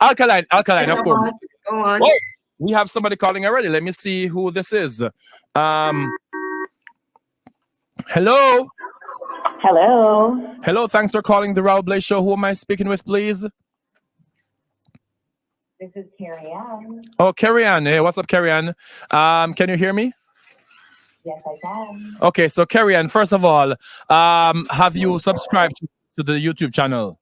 Alkaline, of course.
Go on.
Oh, we have somebody calling already. Let me see who this is. Hello.
Hello.
Thanks for calling the Raul Blaze Show. Who am I speaking with, please?
This is Carrie Ann.
Oh, Carrie Ann. Hey, what's up, Carrie Ann? Can you hear me?
Yes, I can.
Okay, so Carrie Ann, first of all, have you subscribed to the YouTube channel?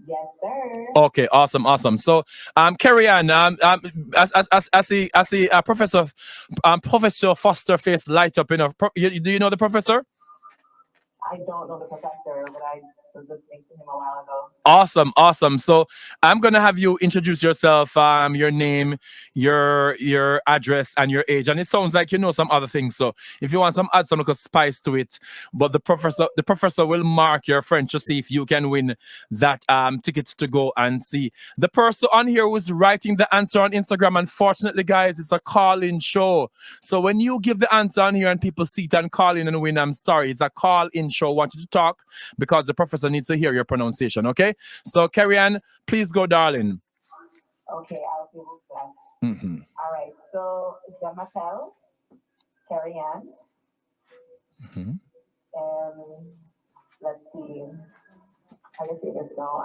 Yes, sir.
Okay, awesome. So, Carrie Ann, as Professor Foster face light up, do you know the professor?
I don't know the professor, but I was listening to him a while ago.
Awesome. So I'm gonna have you introduce yourself, your name, your address, and your age. And it sounds like you know some other things. So if you want add some little spice to it, but the professor will mark your friend to see if you can win that tickets to go and see. The person on here who's writing the answer on Instagram, unfortunately, guys, it's a call-in show. So when you give the answer on here and people see it and call in and win, I'm sorry, it's a call-in show. I want you to talk because the professor needs to hear your pronunciation, okay? So, Carrie Ann, please go, darling.
Okay, I'll do that.
Mm-hmm.
All right, so Jamatel, Carrie Ann.
Mm-hmm.
Let's see. How to say this now?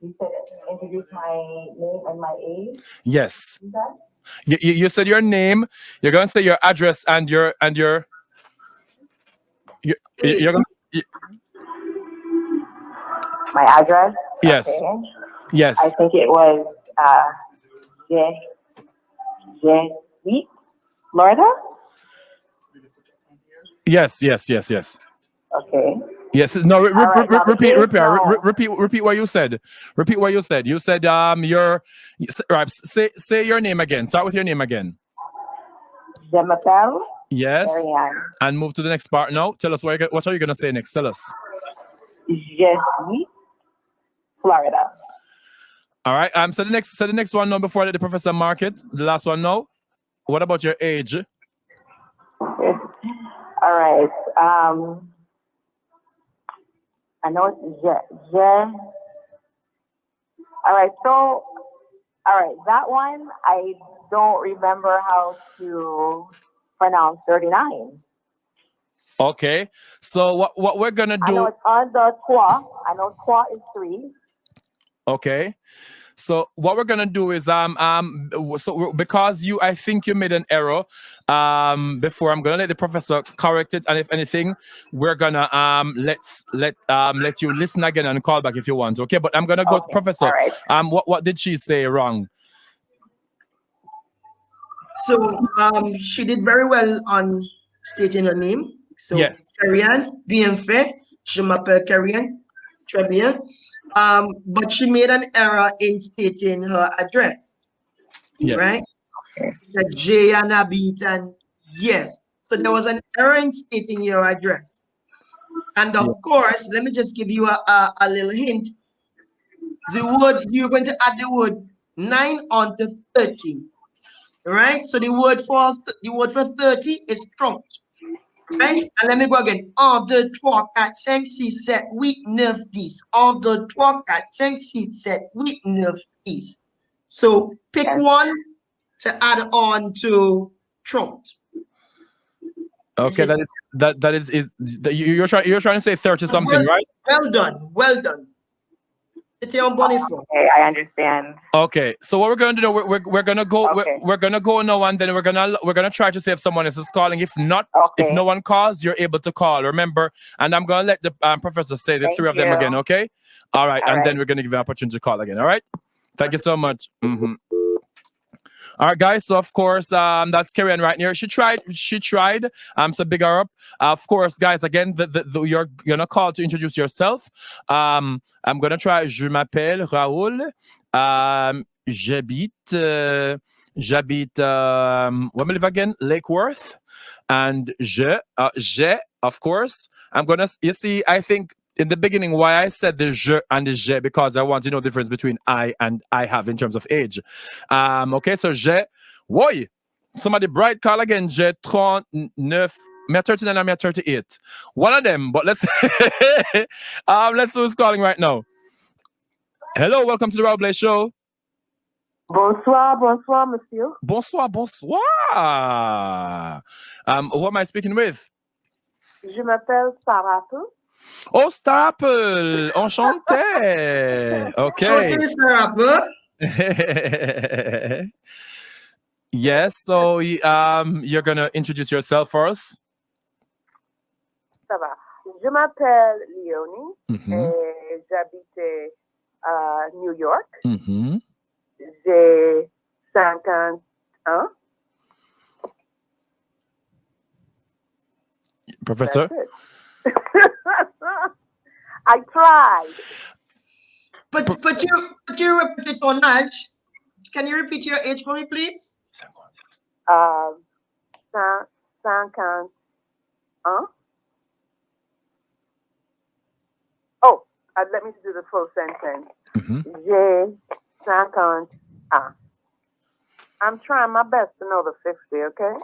You said introduce my name and my age.
Yes.
Is that?
You said your name. You're going to say your address and your you're going to.
My address?
Yes.
Okay.
Yes.
I think it was Jesuit, Florida?
Yes.
Okay.
Yes. No. Repeat what you said. Repeat what you said. You said right. Say your name again. Start with your name again.
Jamatel.
Yes.
Carrie-Ann.
And move to the next part now. Tell us what are you gonna say next? Tell us.
Jesuit, Florida.
All right. So the next one now before I let the professor mark it. The last one now. What about your age?
All right. I know it's all right. That one I don't remember how to pronounce 39.
Okay. So what we're gonna do?
I know it's on the trois. I know trois is 3.
Okay. So what we're gonna do is because I think you made an error before, I'm gonna let the professor correct it, and if anything, we're gonna let you listen again and call back if you want. Okay, but I'm gonna go, Professor.
All right.
What did she say wrong?
So she did very well on stating her name. So
yes.
Carrie-Ann, bien fait, je m'appelle Carrie-Ann, très bien. But she made an error in stating her address.
Yes.
Right? The J and a beat and yes. So there was an error in stating your address. And of course, let me just give you a little hint. The word, you're going to add the word 9 onto 30. Right? So the word for 30 is trumped. Right? And let me go again. 1, 2, 3, 4, 5, 6, 7, 8, 9, 10. 1, 2, 3, 4, 5, 6, 7, 8, 9, 10. So pick one to add on to trumpet.
Okay, that is you're trying to say 30 something, right?
Well done. Okay,
I understand.
Okay, so what we're going to do, we're gonna go,
Okay.
we're gonna go now, and then we're gonna try to see if someone else is calling. If not, if
Okay.
no one calls, you're able to call. Remember, and I'm gonna let the professor say the
Thank
three of them
you.
again. Okay, all right,
All
and then
right.
we're gonna give you an opportunity to call again. All right, thank you so much. All right, guys. So of course, that's Karen right here. She tried. So big her up. Of course, guys. Again, you're gonna call to introduce yourself. I'm gonna try. Je m'appelle Raoul. J'habite. Where me live again? Lake Worth. And j'ai, of course. I'm gonna. You see, I think. In the beginning, why I said the je and the j'ai, because I want to know the difference between I and I have in terms of age. Okay, so j'ai, why? Somebody bright call again, j'ai 39, me 39 and me 38. One of them, but let's let's see who's calling right now. Hello, welcome to the Rob Blaze Show.
Bonsoir, monsieur.
Bonsoir. Who am I speaking with?
Je m'appelle Sarah.
Oh, Staple! Enchanté! Okay. Yes, so you're gonna introduce yourself for us?
Ça va. Je m'appelle Léonie et j'habite à New York. J'ai 50 ans.
Professor?
I tried.
But you repeat ton âge. Can you repeat your age for me, please?
50 ans. Oh, let me do the full sentence. J'ai 50 ans. I'm trying my best to know the 50, okay?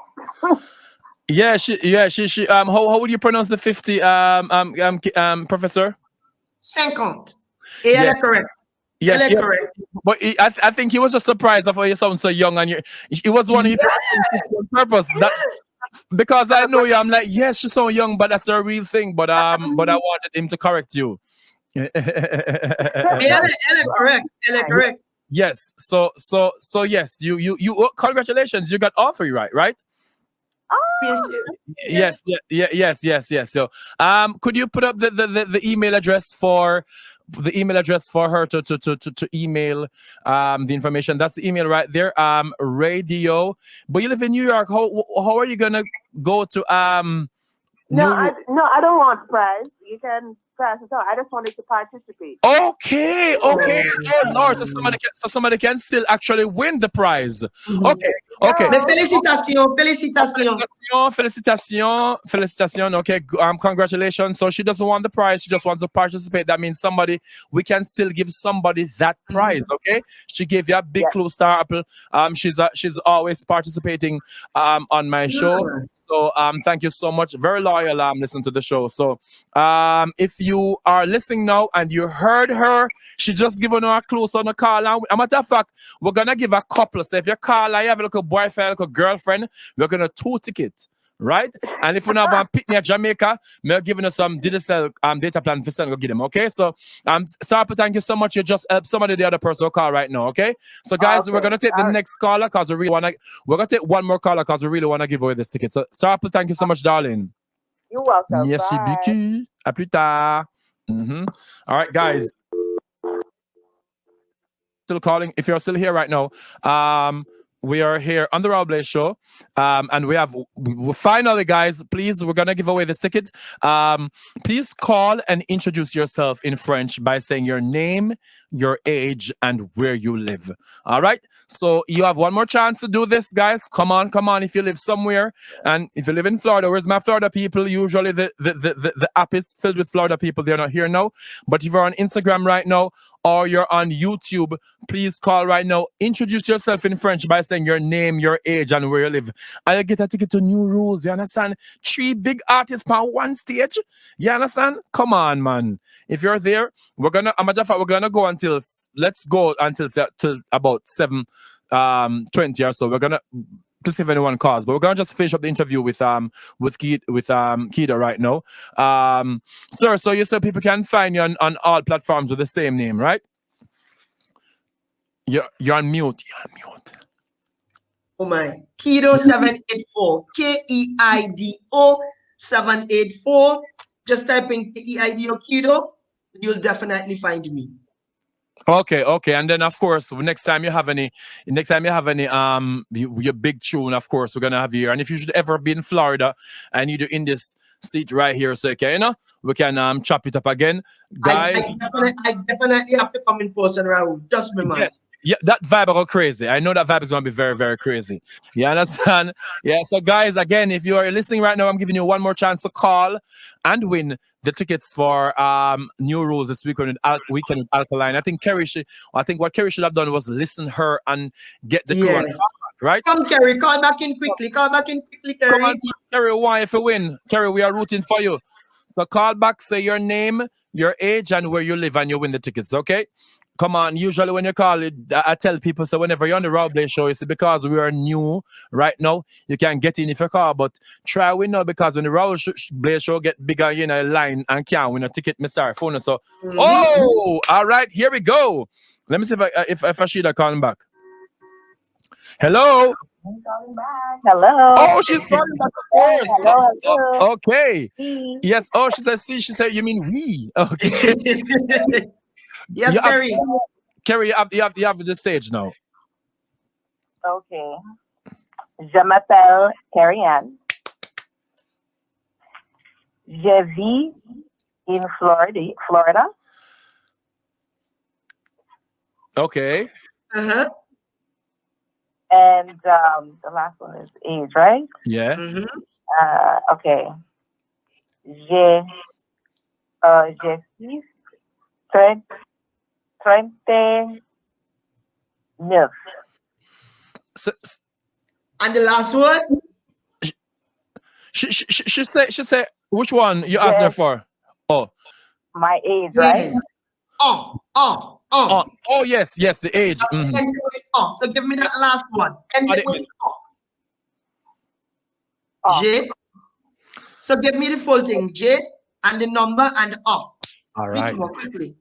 She how would you pronounce the 50 professor?
50. Yeah, that's correct.
Yes,
That's correct.
But I think he was just surprised of how you sound so young, and it was one of your on purpose. Because I know you, I'm like, yes, she's so young, but that's a real thing. But I wanted him to correct you.
Correct.
Yes. So yes, you congratulations, you got all three right? Yes. So could you put up the email address for her to email the information? That's the email right there. Radio. But you live in New York. How are you gonna go to
No, I don't want prize. You can pass it on. I just wanted to participate.
Okay. Oh Lord, so somebody can still actually win the prize. Okay.
Mais félicitations.
Okay. Congratulations. So she doesn't want the prize. She just wants to participate. That means we can still give somebody that prize. Okay. She gave you a big clue, Star Apple. She's always participating on my show. So thank you so much. Very loyal. Listen to the show. So if you are listening now and you heard her, she just given her a clue on the call. And a matter of fact, we're gonna give a couple. So if you call, you have like a boyfriend, like a girlfriend, we're gonna 2 tickets. Right? And if we have a picnic at Jamaica, we're giving us some digital data plan for send, go get them. Okay. So Sarpa, thank you so much. You just help somebody, the other person will call right now. Okay. So guys, we're gonna take the next caller because we're gonna take one more caller because we really wanna give away this ticket. So Sarpa, thank you so much, darling.
You're welcome.
Merci beaucoup. À plus tard. All right, guys. Still calling. If you're still here right now, we are here on the Rob Blaze Show, and we finally, guys. Please, we're gonna give away this ticket. Please call and introduce yourself in French by saying your name, your age, and where you live. All right. So you have one more chance to do this, guys. Come on. If you live somewhere, and if you live in Florida, where's my Florida people? Usually the app is filled with Florida people. They're not here now. But if you're on Instagram right now or you're on YouTube, please call right now. Introduce yourself in French by saying your name, your age, and where you live. And you get a ticket to New Rules. You understand? 3 big artists on one stage. You understand? Come on, man. If you're there, we're gonna go until till about 7:20 or so. We're gonna to see if anyone calls, but we're gonna just finish up the interview with Keita right now. Sir, so you said people can find you on all platforms with the same name, right? You're on mute.
Oh my. Keido 784. KEIDO 784. Just type in KEIDO Keido. You'll definitely find me.
Okay. And then of course, next time you have any your big tune, of course, we're gonna have you here. And if you should ever be in Florida and you're in this seat right here, so okay, we can chop it up again. Guys,
I definitely have to come in person, Raul. Just me, man.
Yes. Yeah, that vibe will go crazy. I know that vibe is going to be very, very crazy. You understand? Yeah, so guys, again, if you are listening right now, I'm giving you one more chance to call and win the tickets for New Rules this weekend with Alkaline. I think what Kerry should have done was listen her and get the crew on track, right?
Come, Kerry, call back in quickly, Kerry.
Come on, Kerry, why if you win? Kerry, we are rooting for you. So call back, say your name, your age, and where you live, and you win the tickets, okay? Come on, usually when you call it, I tell people, so whenever you're on the Raw Blaze show, it's because we are new right now. You can get in if you call, but try win now because when the Raw Blaze show get bigger, line and can't win a ticket, phone. So, oh, all right, here we go. Let me see if Ashida calling back. Hello.
Hello.
Oh, she's calling back, of course.
Hello.
Okay. Yes. Oh, she said, you mean we. Okay.
Yes, Kerry.
Kerry, you have the stage now.
Okay. Je m'appelle Carrie-Anne. Je vis in Florida.
Okay.
Uh-huh.
And the last one is age, right?
Yeah.
Okay. Je suis 39.
And the last one?
She said which one you asked her for? Oh.
My age, right?
Yes, the age.
So give me that last one. And J. So give me the full thing. J and the number and
All right.
Quickly.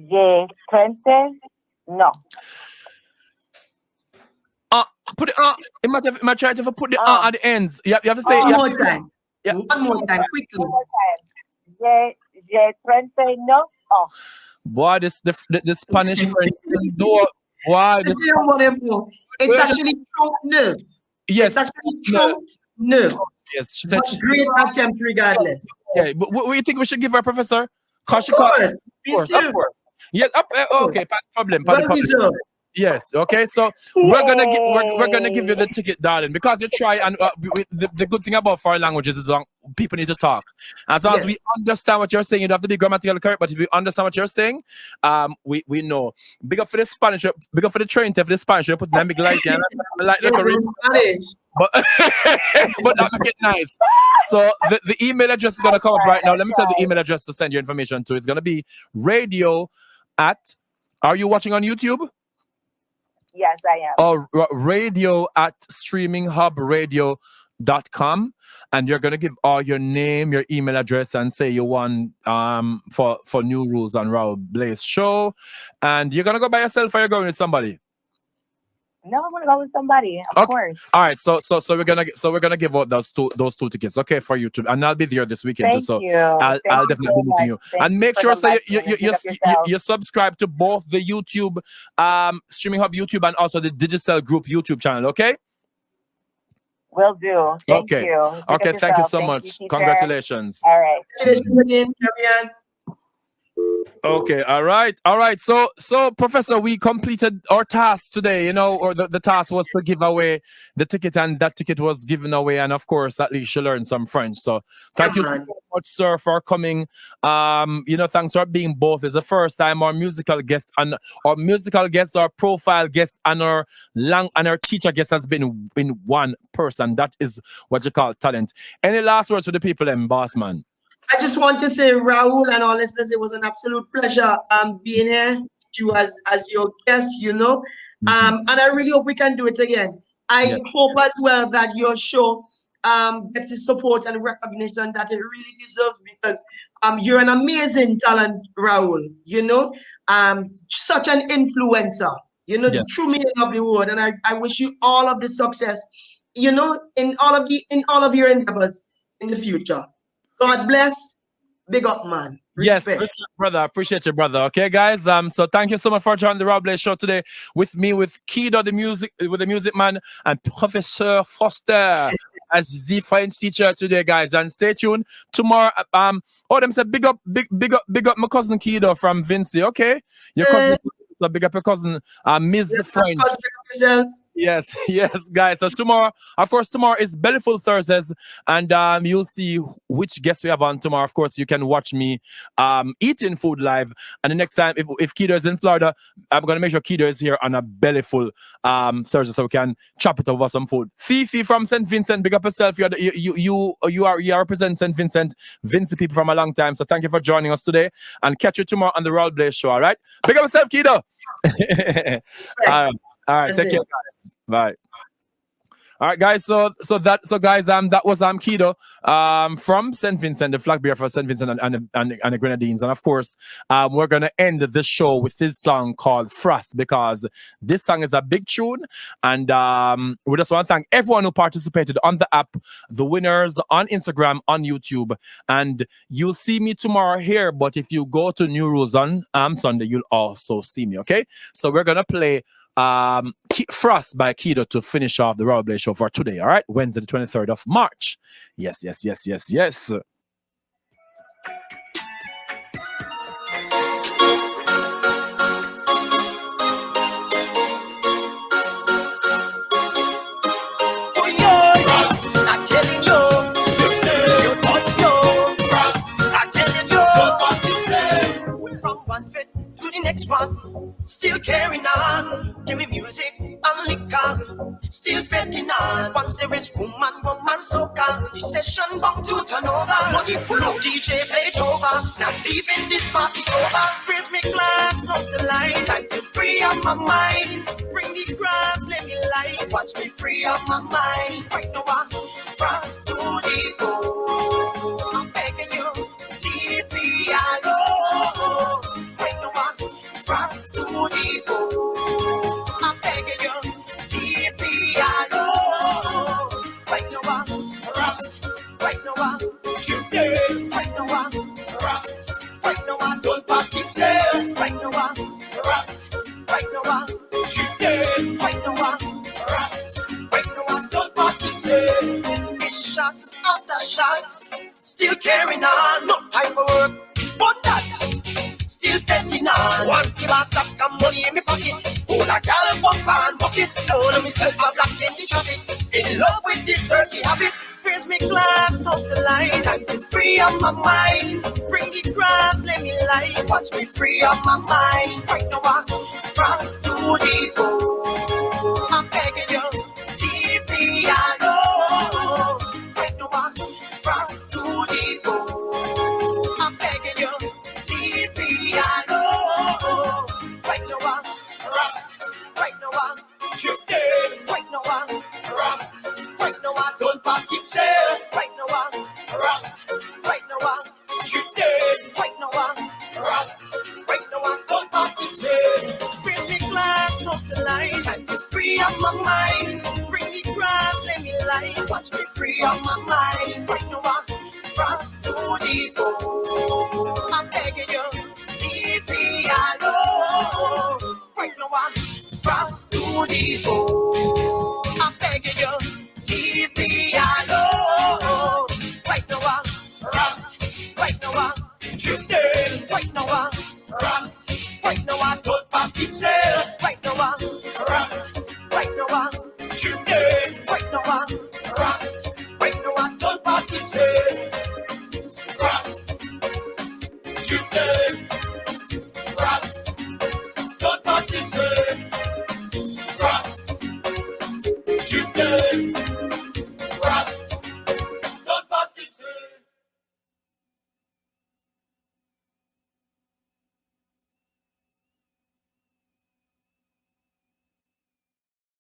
J 20. No.
Put it on. It might try to put the at the ends. You have to say
one more time.
Yeah.
One more time, quickly.
One more time. J 20. No.
Boy, the Spanish French do. Why?
It's actually trunk nerve.
Yes.
It's actually trunk nerve.
Yes, she said.
Great attempt, regardless.
Yeah, but what do you think we should give her, Professor?
Of course.
Yes. Okay. Problem. Yes. Okay. So we're gonna give you the ticket, darling, because you try and the good thing about foreign languages is people need to talk. As long as we understand what you're saying, you don't have to be grammatically correct. But if we understand what you're saying, we know. Big up for the Spanish. Big up for the train for the Spanish. You put them big light here. Like
Spanish.
But that make it nice. So the email address is gonna come up right now. Let me tell you the email address to send your information to. It's gonna be radio at. Are you watching on YouTube?
Yes, I am.
Or radio at streaminghub.radio.com, and you're gonna give all your name, your email address, and say you want for New Rules on Raw Blaze show. And you're gonna go by yourself or you're going with somebody?
No, I'm gonna go with somebody, of course.
All right, so we're gonna give out those two tickets, okay, for you to, and I'll be there this weekend.
Thank you.
I'll definitely be meeting you. And make sure you subscribe to both the YouTube, Streaming Hub YouTube, and also the Digital Group YouTube channel, okay?
Will do. Thank you.
Okay, thank you so much. Congratulations.
All right.
Again, Carrie-Anne.
Okay, all right. So Professor, we completed our task today, or the task was to give away the ticket, and that ticket was given away, and of course, at least you learned some French. So thank you so much, sir, for coming. Thanks for being both. It's the first time our musical guest and our profile guest and our teacher guest has been in one person. That is what you call talent. Any last words for the people, boss man?
I just want to say, Raul and all listeners, it was an absolute pleasure being here with you as your guest, and I really hope we can do it again. I hope as well that your show gets the support and recognition that it really deserves, because you're an amazing talent, Raul, such an influencer, the true meaning of the word, and I wish you all of the success, in all of your endeavors in the future. God bless. Big up, man. Respect.
Yes, brother. I appreciate you, brother. Okay, guys. So thank you so much for joining the Rob Blaze show today with me, with Kido, the music man, and Professor Foster as the French teacher today, guys. And stay tuned tomorrow. Them say big up my cousin Kido from Vinci. Okay, your cousin. So big up your cousin, Ms. French. Yes, guys. So tomorrow is Bellyful Thursdays, and you'll see which guests we have on tomorrow. Of course, you can watch me eating food live. And the next time, if Kido is in Florida, I'm gonna make sure Kido is here on a Bellyful Thursday, so we can chop it over some food. Fifi from St. Vincent, big up yourself. You represent St. Vincent, Vinci people from a long time. So thank you for joining us today, and catch you tomorrow on the Roll Blaze show. All right, big up yourself, Kido. All right, take care, guys. Bye. All right, guys. So guys, that was Kido from St. Vincent, the flag bearer for St. Vincent and the Grenadines, and of course, we're gonna end the show with this song called Frost, because this song is a big tune, and we just want to thank everyone who participated on the app, the winners on Instagram, on YouTube, and you'll see me tomorrow here. But if you go to New Rules on Sunday, you'll also see me. Okay, so we're gonna play Frost by Kido to finish off the Royal Blaze show for today. All right, Wednesday the 23rd of March. Yes.
Next one, still carrying on. Give me music and liquor, still betting on. Once there is woman so calm. The session bound to turn over. Money pull up, DJ play it over. Not leaving this party sober. Raise me glass, toast the light. Time to free up my mind. Bring the grass, let me light. Watch me free up my mind. Right now I'm frost to the bone. I'm begging you, leave me alone. Right now I'm frost to the bone. I'm begging you, leave me alone. Right now I'm frost. Right now I'm drifting. Right now I'm frost. Right now I don't pass keep saying. Right now I'm frost. Right now I'm drifting. Right now I'm frost. Right now I don't pass keep saying. It's shots after shots, still carrying on. No time for work, but that. Still betting on. Once the bar stop, come money in my pocket. Hold a gal pump and bucket. Know myself I'm blocked in the traffic. In love with this dirty habit. Raise me glass, toast the light. Time to free up my mind. Bring the grass, let me light. Watch me free up my mind. Right now I'm frost to the bone. I'm begging you, leave me alone. Right now I'm frost to the bone. I'm begging you, leave me alone. Right now I'm frost. Right now I'm drifting. Right now I'm frost. Right now I don't pass keep saying. Right now I'm frost. Right now I'm drifting. Right now I'm frost. Right now I don't pass keep saying. Raise me glass, toast the light. Time to free up my mind. Bring the grass, let me light. Watch me free up my mind. Right now I'm frost to the bone. I'm begging you, leave me alone. Right now I'm frost to the bone. I'm begging you, leave me alone. Right now I'm frost. Right now I'm drifting. Right now I'm
tipsy. Right now, Ross. Right now, Tuesday. Right now, Ross. Right now, don't pass tipsy. Ross. Tuesday.